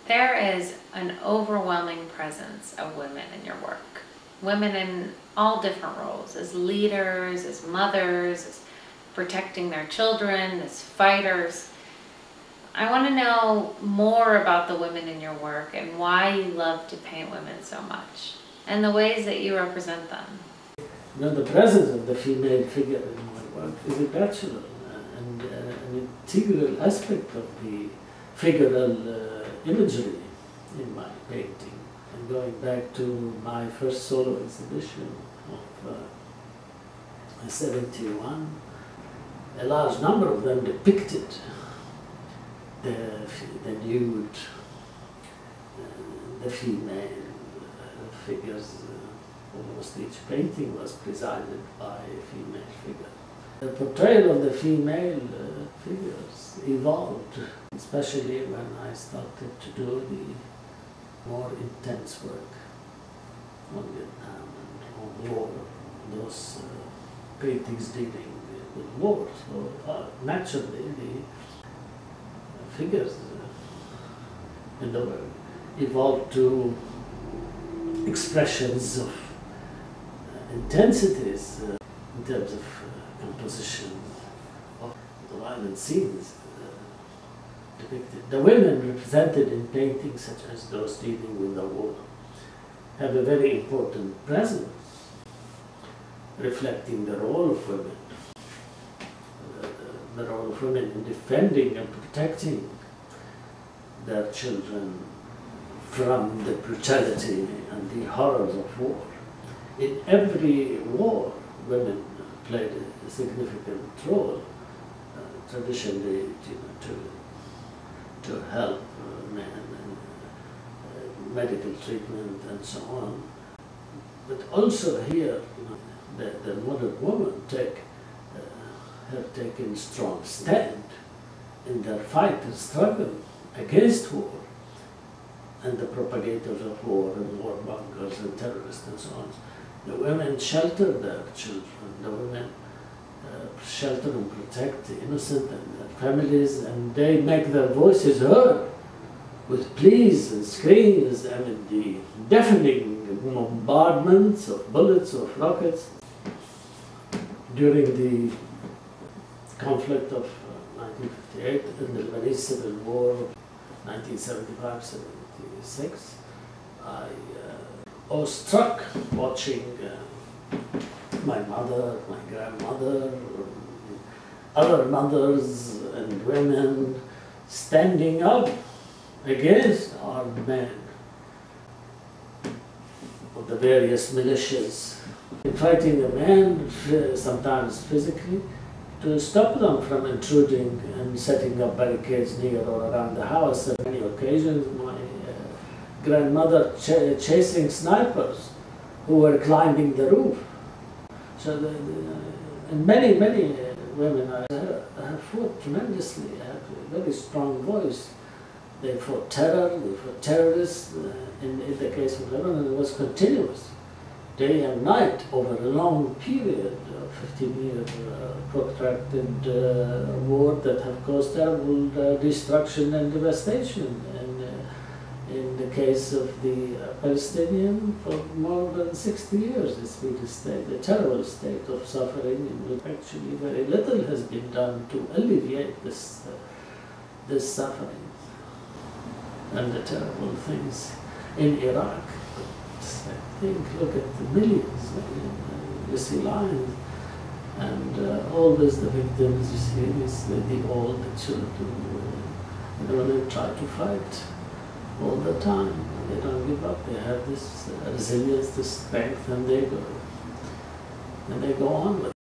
There is an overwhelming presence of women in your work. Women in all different roles, as leaders, as mothers, as protecting their children, as fighters. I want to know more about the women in your work and why you love to paint women so much, and the ways that you represent them. You know, the presence of the female figure in my work is a natural and an integral aspect of the figural imagery in my painting. And going back to my first solo exhibition of 71, a large number of them depicted the nude, the female figures. Almost each painting was presided by a female figure. The portrayal of the female figures evolved, especially when I started to do the more intense work on Vietnam and on war, those paintings dealing with war. So naturally the figures in the work evolved to expressions of intensities in terms of composition of the violent scenes depicted. The women represented in paintings such as those dealing with the war have a very important presence, reflecting the role of women, the role of women in defending and protecting their children from the brutality and the horrors of war. In every war, women played a significant role, traditionally to help men and medical treatment and so on. But also here, the modern women have taken strong stand in their fight and struggle against war and the propagators of war and warmongers and terrorists and so on. The women shelter their children, the women shelter and protect the innocent and their families, and they make their voices heard with pleas and screams amid the deafening bombardments of bullets, of rockets. During the conflict of 1958 and the Lebanese Civil War of 1975-76, I was struck watching my mother, my grandmother, other mothers and women standing up against armed men of the various militias, fighting the men, sometimes physically, to stop them from intruding and setting up barricades near or around the house. On many occasions, my grandmother chasing snipers who were climbing the roof. So and many women have fought tremendously, have a very strong voice. They fought terror, they fought terrorists. In the case of Lebanon, it was continuous, day and night, over a long period, 15-year protracted war that have caused terrible destruction and devastation. In the case of the Palestinian, for more than 60 years, it's been a terrible state of suffering, in which actually very little has been done to alleviate this suffering and the terrible things in Iraq. Look at the millions, you see lines, and always the victims, you see, is the old, the children, the women try to fight all the time. They don't give up. They have this resilience, this strength, and they go on with it.